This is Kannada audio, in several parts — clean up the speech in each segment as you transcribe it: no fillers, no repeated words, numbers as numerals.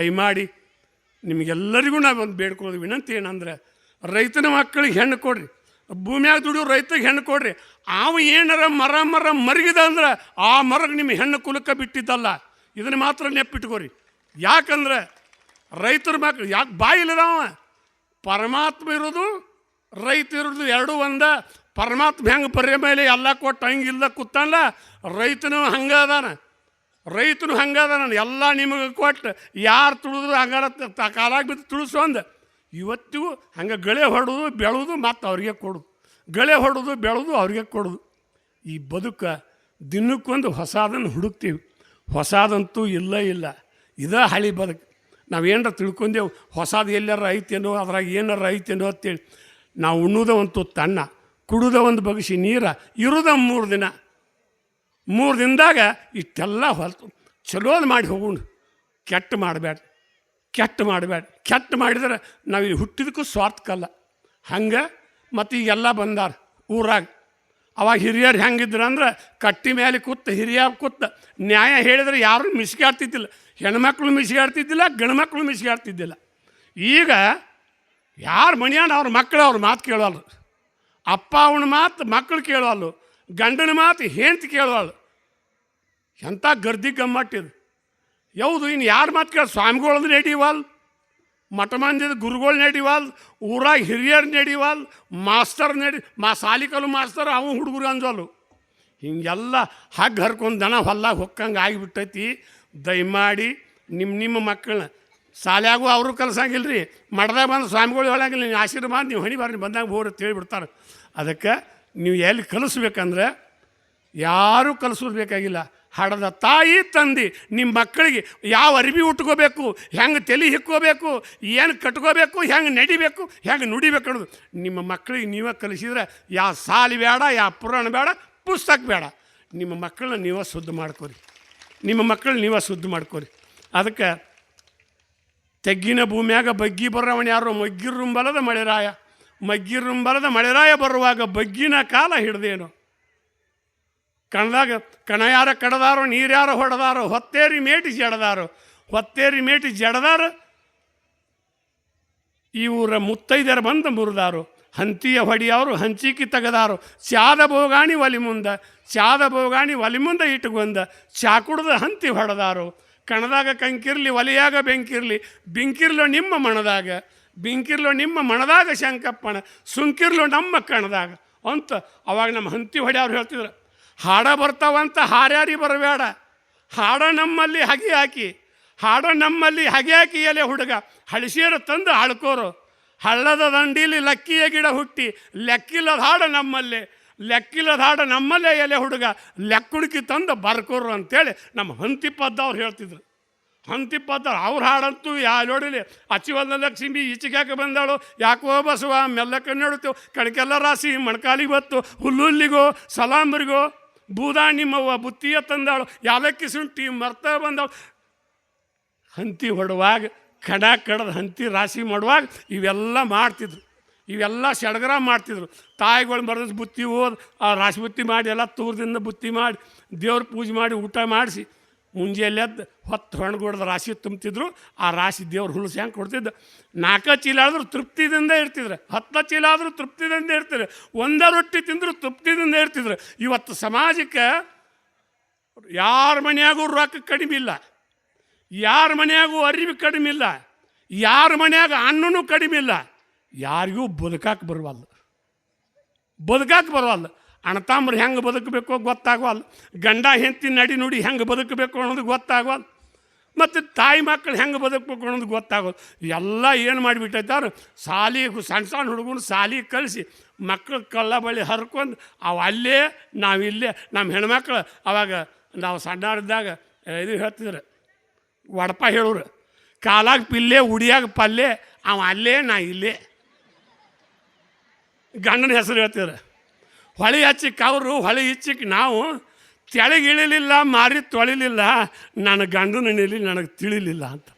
ದಯಮಾಡಿ ನಿಮಗೆಲ್ಲರಿಗೂ ನಾವೊಂದು ಬೇಡ್ಕೊಳ್ಳೋದು ವಿನಂತಿ ಏನಂದ್ರೆ, ರೈತನ ಮಕ್ಕಳಿಗೆ ಹೆಣ್ಣು ಕೊಡ್ರಿ, ಭೂಮಿಯಾಗ ದುಡಿಯೋ ರೈತಗೆ ಹೆಣ್ಣು ಕೊಡ್ರಿ. ಅವ ಏನಾರ ಮರ ಮರಗಿದ ಅಂದ್ರೆ ಆ ಮರಗೆ ನಿಮ್ಮ ಹೆಣ್ಣು ಕುಲಕ್ಕೆ ಬಿಟ್ಟಿದ್ದಲ್ಲ. ಇದನ್ನು ಮಾತ್ರ ನೆಪ್ಪಿಟ್ಕೋರಿ. ಯಾಕಂದ್ರೆ ರೈತರ ಮಕ್ಕಳು ಯಾಕೆ ಬಾಯಿಲ್ಲದವ, ಪರಮಾತ್ಮ ಇರೋದು ರೈತ ಇರೋದು ಎರಡೂ ಒಂದ. ಪರಮಾತ್ಮ ಹೆಂಗೆ ಬರೀ ಮೇಲೆ ಎಲ್ಲ ಕೊಟ್ಟು ಹಂಗಿಲ್ದ ಕೂತಲ್ಲ, ರೈತನು ಹಂಗೆ ಅದಾನ. ಎಲ್ಲ ನಿಮಗೆ ಕೊಟ್ಟು ಯಾರು ತುಳಿದ್ರು ಹಂಗಾರ ಕಾಲಾಗಿ ಬಿದ್ದು ತುಳಿಸೊಂದು. ಇವತ್ತಿಗೂ ಹಂಗೆ ಗಳೆ ಹೊಡೋದು ಬೆಳೆದು ಮತ್ತು ಅವ್ರಿಗೆ ಕೊಡೋದು, ಗಳೆ ಹೊಡೋದು ಬೆಳೆದು ಅವ್ರಿಗೆ ಕೊಡೋದು. ಈ ಬದುಕು ದಿನಕ್ಕೊಂದು ಹೊಸದನ್ನು ಹುಡುಕ್ತೀವಿ. ಹೊಸದಂತೂ ಇಲ್ಲ. ಇದೇ ಹಳಿ ಬದುಕು. ನಾವೇನಾರ ತಿಳ್ಕೊಂಡೇವು ಹೊಸದು ಎಲ್ಲಾರ ಐತೇನೋ, ಅದ್ರಾಗ ಏನಾರ ಐತೇನೋ ಅಂತೇಳಿ. ನಾವು ಉಣ್ಣೋದ ಒಂದು ತುತ್ತು ಅನ್ನ, ಕುಡಿದ ಒಂದು ಬಗಸಿ ನೀರ, ಇರೋದ 3 ದಿನ. 3 ದಿನದಾಗ ಇಷ್ಟೆಲ್ಲ ಹೊಲ್ತು ಚಲೋದು ಮಾಡಿ ಹೋಗೋಣ. ಕೆಟ್ಟ ಮಾಡಬೇಡ. ಕೆಟ್ಟ ಮಾಡಿದ್ರೆ ನಾವು ಇಲ್ಲಿ ಹುಟ್ಟಿದಕ್ಕೂ ಸ್ವಾರ್ಥಕ್ಕಲ್ಲ. ಹಂಗೆ ಮತ್ತು ಈಗೆಲ್ಲ ಬಂದಾರ ಊರಾಗ. ಅವಾಗ ಹಿರಿಯರು ಹೆಂಗಿದ್ರು ಅಂದ್ರೆ ಕಟ್ಟಿ ಮೇಲೆ ಹಿರಿಯಾಗ ನ್ಯಾಯ ಹೇಳಿದ್ರೆ ಯಾರೂ ಮಿಸ್ಗಾಡ್ತಿದ್ದಿಲ್ಲ. ಹೆಣ್ಮಕ್ಳು ಮಿಸ್ಗಾಡ್ತಿದ್ದಿಲ್ಲ, ಗಂಡ್ಮಕ್ಳು ಮಿಸ್ಗಾಡ್ತಿದ್ದಿಲ್ಲ. ಈಗ ಯಾರು ಮನೆಯಾನ ಅವ್ರ ಮಕ್ಕಳು ಅವ್ರ ಮಾತು ಕೇಳೋಲ್ಲ. ಅಪ್ಪ ಅವನ ಮಾತು ಮಕ್ಕಳು ಕೇಳೋಲ್ಲ, ಗಂಡನ ಮಾತು ಹೆಂಡ್ತಿ ಕೇಳೋಲ್ಲ. ಎಂಥ ಗರ್ದಿ ಗಮ್ಮಟ್ಟಿದು. ಯಾವುದು ಇನ್ನು ಯಾರು ಮಾತು ಕೇಳ? ಸ್ವಾಮಿಗಳದ್ದು ನಡಿವಲ್, ಮಠ ಮಂದಿದ ಗುರುಗಳು ನಡಿವಲ್, ಊರಾಗ ಹಿರಿಯರು ನಡಿವಲ್, ಮಾಸ್ತರ್ ಸಾಲಿಕಲು ಮಾಸ್ತರ್ ಅವ ಹುಡುಗರು ಅಂಜೋಲು. ಹಿಂಗೆಲ್ಲ ಹಗ್ಗ ಹರ್ಕೊಂಡು ದನ ಹೊಲ್ಲಾಗ ಹೊಕ್ಕಂಗೆ ಆಗಿಬಿಟ್ಟೈತಿ. ದಯಮಾಡಿ ನಿಮ್ಮ ಮಕ್ಕಳನ್ನ ಶಾಲ್ಯಾಗೂ ಅವರು ಕಲ್ಸಂಗಿಲ್ಲ ರೀ, ಮಠದಾಗ ಬಂದು ಸ್ವಾಮಿಗಳು ಹೇಳಂಗಿಲ್ಲ, ನೀವು ಆಶೀರ್ವಾದ ನೀವು ಹಣಿ ಬಾರಿ ಬಂದಾಗ ಹೋಗ್ರಿ ಅಂತ ಹೇಳಿಬಿಡ್ತಾರೆ. ಅದಕ್ಕೆ ನೀವು ಎಲ್ಲಿ ಕಲಿಸ್ಬೇಕಂದ್ರೆ ಯಾರೂ ಕಲಿಸೋದು ಬೇಕಾಗಿಲ್ಲ. ಹಡದ ತಾಯಿ ತಂದೆ ನಿಮ್ಮ ಮಕ್ಕಳಿಗೆ ಯಾವ ಅರಿವಿ ಉಟ್ಕೋಬೇಕು, ಹೆಂಗೆ ತಲೆ ಹಿಕ್ಕೋಬೇಕು, ಏನು ಕಟ್ಕೋಬೇಕು, ಹೆಂಗೆ ನಡಿಬೇಕು, ಹೆಂಗೆ ನುಡಿಬೇಕು ಅನ್ನೋದು ನಿಮ್ಮ ಮಕ್ಕಳಿಗೆ ನೀವೇ ಕಲಿಸಿದ್ರೆ ಯಾವ ಸಾಲಿ ಬೇಡ, ಯಾವ ಪುರಾಣ ಬೇಡ, ಪುಸ್ತಕ ಬೇಡ. ನಿಮ್ಮ ಮಕ್ಕಳನ್ನ ನೀವೇ ಶುದ್ಧ ಮಾಡ್ಕೋರಿ. ಅದಕ್ಕೆ ತೆಗ್ಗಿನ ಭೂಮಿಯಾಗ ಬಗ್ಗಿ ಬರೋವನು ಯಾರು? ಮಗ್ಗಿರುಂಬಲದ ಮಳೆರಾಯ ಬರುವಾಗ ಬಗ್ಗಿನ ಕಾಲ ಹಿಡ್ದೇನು. ಕಣದಾಗ ಕಣಯಾರ ಕಡದಾರೋ, ನೀರ್ಯಾರ ಹೊಡೆದಾರೋ, ಹೊತ್ತೇರಿ ಮೇಟಿ ಜಡದಾರೋ, ಈ ಊರ ಮುತ್ತೈದರ ಬಂದ ಮುರಿದಾರು, ಹಂತಿಯ ಹೊಡಿಯವರು ಹಂಚಿಕಿ ತೆಗೆದಾರು, ಚಾದ ಬೋಗಾಣಿ ಒಲಿ ಮುಂದೆ ಇಟ್ಟುಕೊಂದ, ಚಾ ಕುಡ್ದ ಹಂತಿ ಹೊಡೆದಾರು. ಕಣದಾಗ ಕಂಕಿರ್ಲಿ, ಒಲೆಯಾಗ ಬೆಂಕಿರ್ಲೋ ನಿಮ್ಮ ಮಣದಾಗ ಶಂಕಪ್ಪಣ, ಸುಂಕಿರ್ಲೋ ನಮ್ಮ ಕಣದಾಗ ಅಂತ. ಅವಾಗ ನಮ್ಮ ಹಂತಿ ಹೊಡೆಯವ್ರು ಹೇಳ್ತಿದ್ರು, ಹಾಡ ಬರ್ತಾವಂತ ಹಾರ್ಯಾರಿ ಬರಬೇಡ, ಹಾಡ ನಮ್ಮಲ್ಲಿ ಹಗೆ ಹಾಕಿ ಎಲೆ ಹುಡುಗ ಹಳಸೀರ ತಂದು ಹಳ್ಕೋರು. ಹಳ್ಳದ ದಂಡೀಲಿ ಲಕ್ಕಿಯ ಗಿಡ ಹುಟ್ಟಿ, ಲೆಕ್ಕಿಲ್ಲದ ಹಾಡ ನಮ್ಮಲ್ಲೇ ಎಲೆ ಹುಡುಗ ಲೆಕ್ಕುಡುಕಿ ತಂದು ಬರ್ಕೋರು ಅಂತೇಳಿ ನಮ್ಮ ಹಂತಿಪ್ಪದ್ದವ್ರು ಹೇಳ್ತಿದ್ರು. ಅವ್ರ ಹಾಡಂತೂ ನೋಡಿಲಿ, ಅಚ್ಚಿವಲ್ದ ಲಕ್ಷ್ಮಿ ಈಚೆಗ್ಯಾಕೆ ಬಂದಾಳು, ಯಾಕೋ ಬಸವ ಮೆಲ್ಲಕ್ಕೆ ನಡುತ್ತೇವೆ, ಕಣಕೆಲ್ಲ ರಾಶಿ ಮಣ್ಕಾಲಿಗೆ ಬತ್ತು, ಹುಲ್ಲುಲ್ಲಿಗೋ ಸಲಾಂಬ್ರಿಗೋ ಬೂದಾ ನಿಮ್ಮವ್ವ ಬುತ್ತಿಯ ತಂದಾಳು, ಯಾಲಕ್ಕಿ ಶುಂಠಿ ಮರ್ತ ಬಂದಾಳು. ಹಂತಿ ಹೊಡುವಾಗ ಕಡದ ಹಂತಿ ರಾಶಿ ಮಾಡುವಾಗ ಇವೆಲ್ಲ ಮಾಡ್ತಿದ್ರು. ಇವೆಲ್ಲ ಸಡಗರ ಮಾಡ್ತಿದ್ರು. ತಾಯಿಗಳು ಬರೆದು ಬುತ್ತಿ ಆ ರಾಶಿ ಬುತ್ತಿ ಮಾಡಿ ಎಲ್ಲ ತೂರದಿಂದ ಬುತ್ತಿ ಮಾಡಿ ದೇವ್ರ ಪೂಜೆ ಮಾಡಿ ಊಟ ಮಾಡಿಸಿ ಮುಂಜಾನೆ ಎದ್ದು ಹೊತ್ತು ಹೊಣ್ಗೊಡ್ದು ರಾಶಿ ತುಂಬ್ತಿದ್ರು. ಆ ರಾಶಿ ದೇವ್ರು ಹುಲ್ಸು ಹೆಂಗೆ ಕೊಡ್ತಿದ್ದು. 4 ಚೀಲ ಆದರೂ ತೃಪ್ತಿದಿಂದ ಇರ್ತಿದ್ರು, 10 ಚೀಲ ಆದರೂ ತೃಪ್ತಿದಿಂದ ಇರ್ತಿದ್ರು, 1 ರೊಟ್ಟಿ ತಿಂದರೂ ತೃಪ್ತಿದಿಂದ ಇರ್ತಿದ್ರು. ಇವತ್ತು ಸಮಾಜಕ್ಕೆ ಯಾರ ಮನೆಯಾಗೂ ರೊಕ್ಕ ಕಡಿಮೆ ಇಲ್ಲ, ಯಾರ ಮನೆಯಾಗೂ ಅರಿವು ಕಡಿಮೆ ಇಲ್ಲ, ಯಾರ ಮನೆಯಾಗ ಅನ್ನನೂ ಕಡಿಮೆ ಇಲ್ಲ. ಯಾರಿಗೂ ಬದುಕಾಕೆ ಬರವಲ್ಲ. ಅಣ್ಣತಾಮ್ರು ಹೆಂಗೆ ಬದುಕಬೇಕು ಗೊತ್ತಾಗವಲ್ಲ, ಗಂಡ ಹೆಂಡತಿ ನಡಿ ನುಡಿ ಹೆಂಗೆ ಬದುಕಬೇಕು ಅನ್ನೋದು ಗೊತ್ತಾಗವಲ್ಲ, ಮತ್ತು ತಾಯಿ ಮಕ್ಕಳು ಹೆಂಗೆ ಬದುಕಬೇಕು ಅನ್ನೋದು ಗೊತ್ತಾಗೋದು. ಎಲ್ಲ ಏನು ಮಾಡಿಬಿಟ್ಟೈತಾರು, ಸಣ್ಣ ಹುಡುಗನ ಸಾಲಿಗೆ ಕಳಿಸಿ ಮಕ್ಕಳು ಕಳ್ಳ ಬಳಿ ಹರ್ಕೊಂಡು ಅಲ್ಲೇ ನಾವಿಲ್ಲೇ. ನಮ್ಮ ಹೆಣ್ಮಕ್ಳು ಅವಾಗ ನಾವು ಸಣ್ಣವರಿದ್ದಾಗ ಇದು ಹೇಳ್ತಿದ್ರು, ವಡಪ ಹೇಳೋರು, ಕಾಲಾಗ ಪಿಲ್ಲೆ ಉಡಿಯಾಗ ಪಲ್ಲೆ, ಅಲ್ಲೇ ನಾ ಇಲ್ಲೇ. ಗಂಡನ ಹೆಸರು ಹೇಳ್ತಿದ್ರು. ಹೊಳೆ ಹಚ್ಚಿಕ್ಕೆ ಅವರು, ಹೊಳೆ ಹಚ್ಚಿಕ್ಕೆ ನಾವು, ತೆಳಗಿಳಿಲಿಲ್ಲ, ಮಾರಿ ತೊಳಿಲಿಲ್ಲ, ನನ್ನ ಗಂಡನ ನೆಲಿ ನನಗೆ ತಿಳಿಲಿಲ್ಲ ಅಂತ.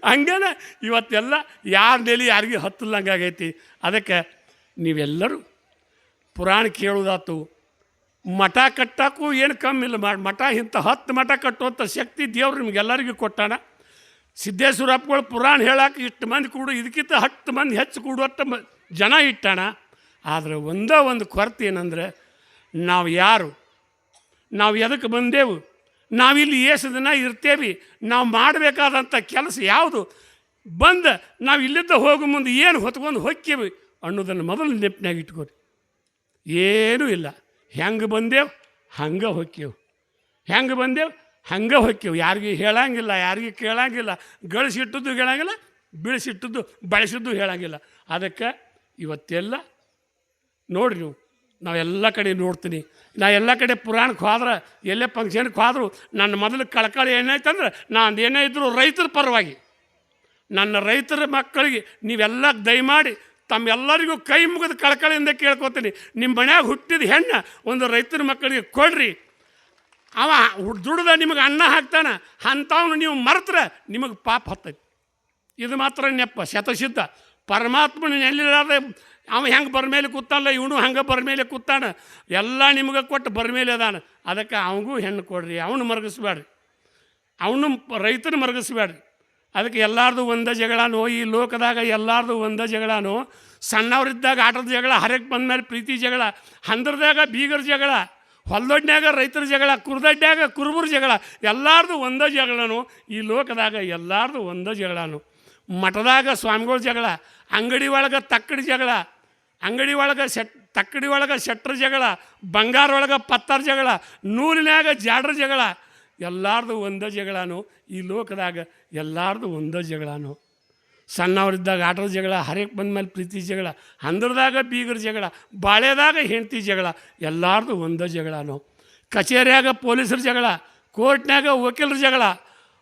ಹಂಗೇನೆ ಇವತ್ತೆಲ್ಲ ಯಾರ ನೆಲಿ ಯಾರಿಗೂ ಹತ್ತಲ್ಲಂಗೆ ಆಗೈತಿ. ಅದಕ್ಕೆ ನೀವೆಲ್ಲರೂ ಪುರಾಣ ಕೇಳೋದಾತು, ಮಠ ಕಟ್ಟಕ್ಕೂ ಏನು ಕಮ್ಮಿಲ್ಲ. ಮಠ ಇಂಥ 10 ಮಠ ಕಟ್ಟುವಂಥ ಶಕ್ತಿ ದೇವ್ರು ನಿಮಗೆಲ್ಲರಿಗೂ ಕೊಟ್ಟಾನ. ಸಿದ್ದೇಶ್ವರಪ್ಪಗಳು ಪುರಾಣ ಹೇಳಕ್ಕೆ ಇಷ್ಟು ಮಂದಿ ಕೂಡು, ಇದಕ್ಕಿಂತ 10 ಮಂದಿ ಹೆಚ್ಚು ಕೂಡುವಷ್ಟು ಜನ ಇಟ್ಟಾನ. ಆದರೆ ಒಂದೇ ಒಂದು ಕೊರತೆ ಏನಂದರೆ, ನಾವು ಯಾರು, ನಾವು ಎದಕ್ಕೆ ಬಂದೆವು, ನಾವಿಲ್ಲಿ ಏಸು ದಿನ ಇರ್ತೇವೆ, ನಾವು ಮಾಡಬೇಕಾದಂಥ ಕೆಲಸ ಯಾವುದು, ಬಂದು ನಾವು ಇಲ್ಲಿದ್ದ ಹೋಗೋ ಮುಂದೆ ಏನು ಹೊತ್ಕೊಂಡು ಹೊಕ್ಕೇವಿ ಅನ್ನೋದನ್ನು ಮೊದಲು ನೆನಪಿನಾಗ ಇಟ್ಕೋರಿ. ಏನೂ ಇಲ್ಲ, ಹೆಂಗೆ ಬಂದೆವು ಹಂಗೆ ಹೊಕ್ಕೇವು, ಹೆಂಗೆ ಬಂದೆವು ಹಂಗೆ ಹೊಕ್ಕೇವು. ಯಾರಿಗೂ ಹೇಳಂಗಿಲ್ಲ, ಯಾರಿಗೂ ಕೇಳಂಗಿಲ್ಲ, ಗಳಿಸಿಟ್ಟದ್ದು ಹೇಳಂಗಿಲ್ಲ, ಬೀಳಿಸಿಟ್ಟದ್ದು ಬಳಸಿದ್ದು ಹೇಳಂಗಿಲ್ಲ. ಅದಕ್ಕೆ ಇವತ್ತೆಲ್ಲ ನೋಡಿರಿ ನೀವು, ನಾವೆಲ್ಲ ಕಡೆ ನೋಡ್ತೀನಿ. ನಾ ಎಲ್ಲ ಕಡೆ ಪುರಾಣಕ್ಕೆ ಹೋದ್ರೆ, ಎಲ್ಲೇ ಫಂಕ್ಷನ್ಗೆ ಹೋದ್ರು ನನ್ನ ಮೊದಲು ಕಳಕಳಿ ಏನಾಯ್ತಂದ್ರೆ, ನಾನು ಏನೇ ಇದ್ದರೂ ರೈತರ ಪರವಾಗಿ, ನನ್ನ ರೈತರ ಮಕ್ಕಳಿಗೆ ನೀವೆಲ್ಲ ದಯಮಾಡಿ ತಮ್ಮೆಲ್ಲರಿಗೂ ಕೈ ಮುಗಿದು ಕಳಕಳಿಯಿಂದ ಕೇಳ್ಕೊತೀನಿ, ನಿಮ್ಮ ಮನ್ಯಾಗ ಹುಟ್ಟಿದ ಹೆಣ್ಣು ಒಂದು ರೈತರ ಮಕ್ಕಳಿಗೆ ಕೊಡ್ರಿ. ಅವ ದುಡ್ದ ನಿಮಗೆ ಅನ್ನ ಹಾಕ್ತಾನೆ, ಅಂಥವ್ನು ನೀವು ಮರೆತ್ರೆ ನಿಮಗೆ ಪಾಪ ಹತ್ತೈತಿ. ಇದು ಮಾತ್ರ ನೆಪ್ಪ ಶತಸಿದ್ಧ. ಪರಮಾತ್ಮನ ಎಲ್ಲಿರಾದ ಅವ ಹೆಂಗೆ ಬರ್ಮೇಲೆ ಕೂತಾನಲ್ಲ, ಇವನು ಹಂಗೆ ಬರ್ಮೇಲೆ ಕೂತಾನ. ಎಲ್ಲ ನಿಮಗೆ ಕೊಟ್ಟು ಬರ್ಮೇಲೆ ಅದಾನ. ಅದಕ್ಕೆ ಅವನಿಗೂ ಹೆಣ್ಣು ಕೊಡ್ರಿ, ಅವನು ಮರಗಿಸ್ಬೇಡ್ರಿ, ಅವನು ರೈತನ ಮರಗಿಸ್ಬೇಡ್ರಿ. ಅದಕ್ಕೆ ಎಲ್ಲಾರ್ದು ಒಂದೇ ಜಗಳನೋ, ಈ ಲೋಕದಾಗ ಎಲ್ಲಾರ್ದು ಒಂದೇ ಜಗಳನೋ. ಸಣ್ಣವರಿದ್ದಾಗ ಆಟದ ಜಗಳ, ಹರಕ್ಕೆ ಬಂದಮೇಲೆ ಪ್ರೀತಿ ಜಗಳ, ಹಂದ್ರದಾಗ ಬೀಗರ ಜಗಳ, ಹೊಲದೊಡ್ನ್ಯಾಗ ರೈತರ ಜಗಳ, ಕುರ್ದಡ್ಡ್ಯಾಗ ಕುರುಬರ ಜಗಳ, ಎಲ್ಲಾರ್ದು ಒಂದೇ ಜಗಳನು. ಈ ಲೋಕದಾಗ ಎಲ್ಲಾರ್ದು ಒಂದೇ ಜಗಳನು. ಮಠದಾಗ ಸ್ವಾಮಿಗಳ ಜಗಳ, ಅಂಗಡಿ ಒಳಗೆ ತಕ್ಕಡಿ ಜಗಳ, ಅಂಗಡಿ ಒಳಗೆ ತಕ್ಕಡಿ ಒಳಗೆ ಶೆಟ್ರ ಜಗಳ, ಬಂಗಾರ ಒಳಗೆ ಪತ್ತಾರ ಜಗಳ, ನೂಲಿನಾಗ ಜಾಡ್ರ ಜಗಳ, ಎಲ್ಲಾರ್ದು ಒಂದೇ ಜಗಳನು. ಈ ಲೋಕದಾಗ ಎಲ್ಲಾರ್ದು ಒಂದೇ ಜಗಳನು. ಸಣ್ಣವರಿದ್ದಾಗ ಆಟದ ಜಗಳ, ಹರಕ್ಕೆ ಬಂದಮೇಲೆ ಪ್ರೀತಿ ಜಗಳ, ಹಂದ್ರದಾಗ ಬೀಗರ ಜಗಳ, ಬಾಳೆದಾಗ ಹೆಂಡತಿ ಜಗಳ, ಎಲ್ಲಾರ್ದು ಒಂದೇ ಜಗಳನು. ಕಚೇರಿಯಾಗ ಪೊಲೀಸರ ಜಗಳ, ಕೋರ್ಟ್ನಾಗ ವಕೀಲರ ಜಗಳ,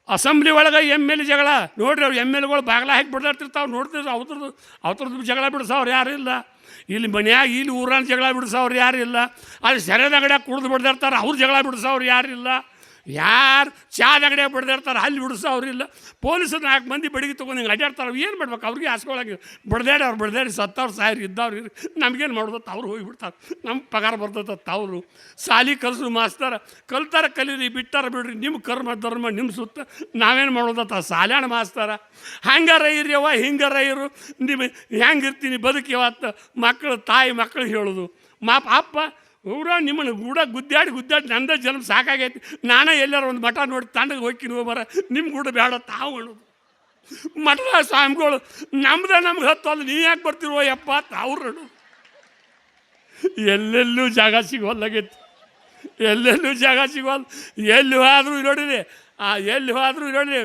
ಅಸೆಂಬ್ಲಿ ಒಳಗೆ ML ಜಗಳ. ನೋಡ್ರಿ ಅವ್ರು MLಗಳು ಬಾಗಿಲ ಹಾಕಿ ಬಿಡ್ದಾಡ್ತಿರ್ತಾವೆ, ನೋಡ್ತಿರ್ತಾರೆ. ಅವ್ರದ್ದು ಜಗಳ ಬಿಡಿಸೋರು ಯಾರು ಇಲ್ಲ. ಇಲ್ಲಿ ಮನ್ಯಾಗ ಇಲ್ಲಿ ಊರಾನ ಜಗಳ ಬಿಡಿಸೋರು ಯಾರು ಇಲ್ಲ. ಅಲ್ಲಿ ಸೆರೆದ ಅಂಗಡಿಯಾಗ ಕುಡ್ದು ಬಿಡ್ದಿರ್ತಾರೆ, ಅವ್ರು ಜಗಳ ಬಿಡಿಸೋರು ಯಾರಿಲ್ಲ. ಯಾರು ಚಾದ ಅಂಗಡಿಯಾಗ ಬಿಡ್ದಿರ್ತಾರೆ, ಅಲ್ಲಿ ಬಿಡಿಸೋರಿಲ್ಲ. ಪೊಲೀಸರು 4 ಮಂದಿ ಬಡಿಗೆ ತೊಗೊಂಡು ಹಿಂಗೆ ಅಡ್ಡಾಡ್ತಾರೆ. ಏನು ಮಾಡ್ಬೇಕು, ಅವ್ರಿಗೆ ಹಾಸ್ಕೊಳಂಗೆ ಬಡ್ದಾಡಿ ಸತ್ತವ್ರು ಸಾಯ್ರು ಇದ್ದವ್ರು ಇರು, ನಮಗೇನು ಮಾಡ್ದತ್ತ ಅವ್ರು ಹೋಗಿಬಿಡ್ತಾರೆ. ನಮ್ಮ ಪಗಾರ ಬರ್ತೈತತ್ತ ಅವರು. ಸಾಲಿ ಕಲಿಸು ಮಾಸ್ತರ ಕಲ್ತಾರ ಕಲೀರಿ, ಬಿಟ್ಟಾರ ಬಿಡ್ರಿ, ನಿಮ್ಮ ಕರ್ಮ ಧರ್ಮ ನಿಮ್ಮ ಸುತ್ತ, ನಾವೇನು ಮಾಡೋದತ್ತ ಸಾಲ್ಯಾಣ ಮಾಸ್ತರ. ಹಂಗಾರ ಇರ್ಯವ ಹಿಂಗಾರ ಇರು, ನಿಮ್ಮ ಹೆಂಗಿರ್ತೀನಿ ಬದುಕಿವತ್ತು. ಮಕ್ಕಳು ತಾಯಿ ಮಕ್ಕಳಿಗೆ ಹೇಳೋದು, ಅಪ್ಪ ಊರ ನಿಮ್ಮನ್ನು ಗುದ್ದಾಡಿ ನಂದೇ ಜನ್ಮ ಸಾಕಾಗೈತಿ, ನಾನೇ ಎಲ್ಲಾರು ಒಂದು ಮಠ ನೋಡಿ ತಂಡಗೆ ಹೋಗ್ತೀನಿ ಹೋಗ್ಬಾರ, ನಿಮ್ಮ ಕೂಡ ಬೇಡ ತಾವು ಅನ್ನೋದು. ಮಠದ ಸ್ವಾಮಿಗಳು ನಮ್ಗೆ ಹತ್ತು ನೀ ಯಾಕೆ ಬರ್ತಿರೋ ಯಪ್ಪ ಅವ್ರು ಅನ್ನೋದು. ಎಲ್ಲೆಲ್ಲೂ ಜಾಗ ಸಿಗೋಲ್ಲಾಗೈತಿ, ಎಲ್ಲೆಲ್ಲೂ ಜಾಗ ಸಿಗೋಲ್ಲ. ಎಲ್ಲಿ ಹೋದ್ರೂ ನೋಡಿರಿ, ಎಲ್ಲಿ ಹೋದ್ರೂ ನೋಡಿರಿ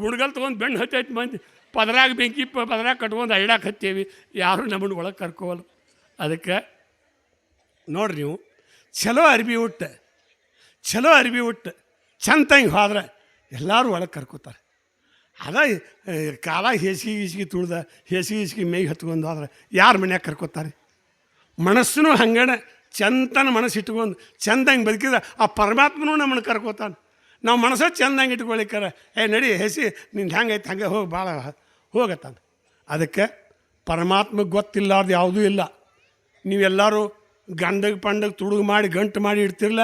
ಗುಡ್ಗಲ್ ತೊಗೊಂಡು ಬೆಣ್ಣು ಹತ್ತೈತಿ ಮಂದಿ. ಪದರಾಗ ಬೆಂಕಿ ಪದರಾಗ ಕಟ್ಕೊಂಡು ಐಡಾಕ್ ಹತ್ತೇವಿ, ಯಾರು ನಮ್ಮನ್ನು ಒಳಗೆ ಕರ್ಕೋವಲ್ಲ. ಅದಕ್ಕೆ ನೋಡ್ರಿ ನೀವು, ಚಲೋ ಅರ್ಬಿ ಉಟ್ಟು ಚಂದಂಗೆ ಹೋದ್ರೆ ಎಲ್ಲರೂ ಒಳಗೆ ಕರ್ಕೋತಾರೆ. ಅದ ಕಾಲ ಹೇಸಿಗೆ ತುಳ್ದ ಹೇಸಿಗೆ ಮೇಯ್ಗೆ ಹತ್ಕೊಂಡು ಹೋದ್ರೆ ಯಾರು ಮನ್ಯಾಗ ಕರ್ಕೋತಾರೆ? ಮನಸ್ಸೂ ಹಂಗಣ ಚಂದನ ಮನಸ್ಸು ಇಟ್ಕೊಂಡು ಚಂದಂಗೆ ಬದುಕಿದ್ರೆ ಆ ಪರಮಾತ್ಮನೂ ನಮ್ಮನ್ನು ಕರ್ಕೋತಾನೆ. ನಾವು ಮನಸ್ಸು ಚಂದಂಗೆ ಇಟ್ಕೊಳಿಕ್ಕಾರ, ನಡಿ ಹೆಸಿ ನಿಂದು ಹೆಂಗೈತೆ ಹಂಗೆ ಹೋಗಿ ಭಾಳ ಹೋಗತ್ತಾನೆ. ಅದಕ್ಕೆ ಪರಮಾತ್ಮಗೆ ಗೊತ್ತಿಲ್ಲಾರ್ದು ಯಾವುದೂ ಇಲ್ಲ. ನೀವೆಲ್ಲರೂ ಗಂಡಗೆ ತುಡುಗು ಮಾಡಿ ಗಂಟು ಮಾಡಿ ಇಡ್ತಿರಲ್ಲ,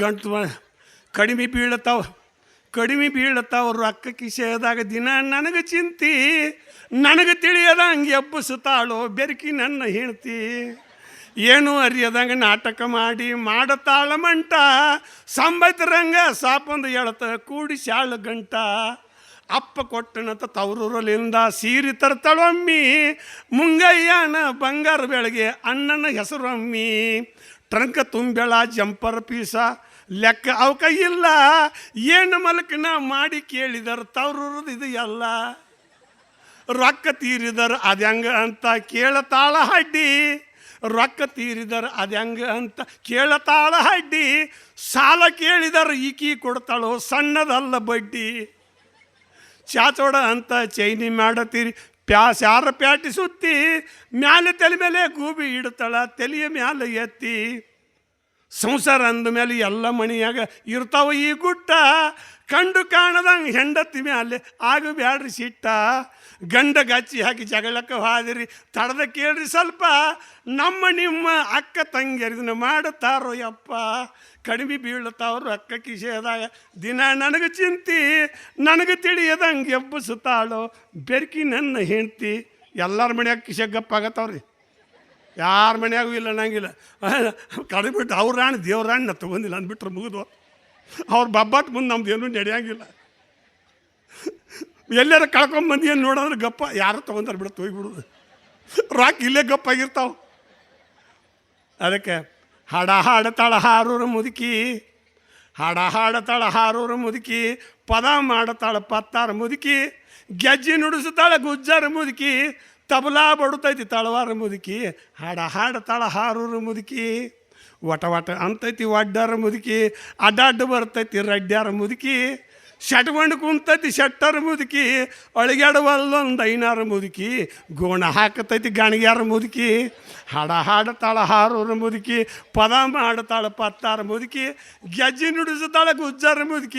ಗಂಟು ಕಡಿಮೆ ಬೀಳತ್ತಾವ ರೊಕ್ಕ ಕಿಸೆದಾಗ ದಿನ ನನಗೆ ಚಿಂತಿ, ನನಗೆ ತಿಳಿಯದಂಗೆ ಎಬ್ಬಸುತ್ತಾಳೋ ಬೆರಕಿ ನನ್ನ ಹೆಂಡ್ತಿ. ಏನು ಅರಿಯದಂಗೆ ನಾಟಕ ಮಾಡಿ ಮಾಡತಾಳ ಮಂಟ, ಸಂಬೈತರಂಗ ಸಾಪಂದು ಎಳತ ಕೂಡಿ ಶಾಳ ಗಂಟ. ಅಪ್ಪ ಕೊಟ್ಟನಂತ ತವರೂರಲ್ಲಿಂದ ಸೀರೆ ತರ್ತಾಳೊಮ್ಮಿ, ಮುಂಗಯ್ಯನ ಬಂಗಾರ ಬೆಳಗ್ಗೆ ಅಣ್ಣನ ಹೆಸರೊಮ್ಮಿ. ಟ್ರಂಕ ತುಂಬೇಳ ಜಂಪರ್ ಪೀಸ ಲೆಕ್ಕ ಅವಕ ಇಲ್ಲ, ಏನು ಮಲಕನ ಮಾಡಿ ಕೇಳಿದರ ತವರೂರದು ಇದು ಎಲ್ಲ. ರೊಕ್ಕ ತೀರಿದರ ಅದ್ಯಂಗ ಅಂತ ಕೇಳತಾಳ ಹಡ್ಡಿ, ರೊಕ್ಕ ತೀರಿದರ ಅದ್ಯಂಗ ಅಂತ ಕೇಳತಾಳ ಹಡ್ಡಿ. ಸಾಲ ಕೇಳಿದರ ಈಕಿ ಕೊಡ್ತಾಳೋ ಸಣ್ಣದಲ್ಲ ಬಡ್ಡಿ. ಚಾಚೋಡ ಅಂತ ಚೈನಿ ಮಾಡತೀರಿ ಸ್ಯಾರ ಪ್ಯಾಟಿ ಸುತ್ತಿ, ಮ್ಯಾಲೆ ತಲೆ ಮೇಲೆ ಗೂಬಿ ಇಡ್ತಾಳ ತಲೆಯ ಮ್ಯಾಲೆ ಎತ್ತಿ. ಸಂಸಾರ ಅಂದಮೇಲೆ ಎಲ್ಲ ಮಣಿಯಾಗ ಇರ್ತಾವ ಈ ಗುಟ್ಟ, ಕಂಡು ಕಾಣದಂಗೆ ಹೆಂಡತಿ ಮ್ಯಾಲೆ ಆಗ ಬ್ಯಾಡ್ರಿ ಸಿಟ್ಟ. ಗಂಡ ಗಚ್ಚಿ ಹಾಕಿ ಜಗಳಕ್ಕೆ ಹಾದಿರಿ ತಡದ ಕೇಳ್ರಿ ಸ್ವಲ್ಪ, ನಮ್ಮ ನಿಮ್ಮ ಅಕ್ಕ ತಂಗಿಯರಿದನ್ನ ಮಾಡುತ್ತಾರೋ ಯಪ್ಪ. ಕಡಿಮೆ ಬೀಳ್ತಾವ್ರು ಅಕ್ಕ ಕಿಸೆದಾಗ ದಿನ ನನಗೆ ಚಿಂತಿ, ನನಗೆ ತಿಳಿಯದಂಗೆ ಎಬ್ಬಸುತ್ತಾಳೋ ಬೆರ್ಕಿ ನನ್ನ ಹೆಂಡ್ತಿ. ಎಲ್ಲರ ಮನ್ಯಾಗ ಕಿಸೆ ಗಪ್ಪಾಗತ್ತವ್ರಿ, ಯಾರ ಮನ್ಯಾಗೂ ಇಲ್ಲ ಅನ್ನಂಗಿಲ್ಲ. ಕಡಿಬಿಟ್ಟು ಅವ್ರ ರಾಣಿ ದೇವ್ರ ರಾಣಿ ನಾ ತೊಗೊಂಡಿಲ್ಲ ಅಂದ್ಬಿಟ್ರೆ ಮುಗಿದು. ಅವ್ರ ಬಬ್ಬಾಟ್ ಮುಂದೆ ನಮ್ದು ಏನೂ ನಡೆಯಂಗಿಲ್ಲ. ಎಲ್ಲಾರ ಕಳ್ಕೊಂಬಂದು ಏನು ನೋಡೋದ್ರೆ ಗಪ್ಪ ಯಾರು ತೊಗೊಂತಾರೆ ಬಿಡುತ್ತೆ ಹೋಗ್ಬಿಡೋದು. ರಾಕ್ ಇಲ್ಲೇ ಗಪ್ಪಾಗಿರ್ತಾವೆ. ಅದಕ್ಕೆ ಹಾಡ ಹಾಡತಾಳ ಹಾರೂರು ಮುದುಕಿ, ಹಾಡ ಹಾಡತಾಳ ಹಾರೂರು ಮುದುಕಿ, ಪದ ಮಾಡತಾಳ ಪತ್ತಾರ ಮುದುಕಿ, ಗೆಜ್ಜಿ ನುಡಿಸುತ್ತಾಳ ಗುಜ್ಜಾರ ಮುದುಕಿ, ತಬಲಾ ಬಡುತ್ತೈತಿ ತಳವಾರ ಮುದುಕಿ, ಹಾಡ ಹಾಡತಾಳ ಹಾರೂರು ಮುದುಕಿ. ವಟ ವಟ ಅಂತೈತಿ ಒಡ್ಡಾರ ಮುದುಕಿ, ಅಡ್ಡಾಡ್ಡ ಬರ್ತೈತಿ ರಡ್ಡ್ಯಾರ ಮುದುಕಿ, ಶಟ್ಕೊಂಡು ಕುಂತೈತಿ ಶೆಟ್ಟರ ಮುದುಕಿ, ಅಳಿಗಾಡವಲ್ಲೊಂದು ಐನಾರ ಮುದುಕಿ, ಗೋಣ ಹಾಕತೈತಿ ಗಾಣಿಗ್ಯಾರ ಮುದುಕಿ. ಹಾಡ ಹಾಡತಾಳ ಹಾರೂರು ಮುದುಕಿ, ಪದ ಮಾಡತಾಳ ಪತ್ತಾರ ಮುದುಕಿ, ಗೆಜ್ಜಿ ನುಡಿಸುತ್ತಾಳ ಗುಜ್ಜಾರ ಮುದುಕಿ.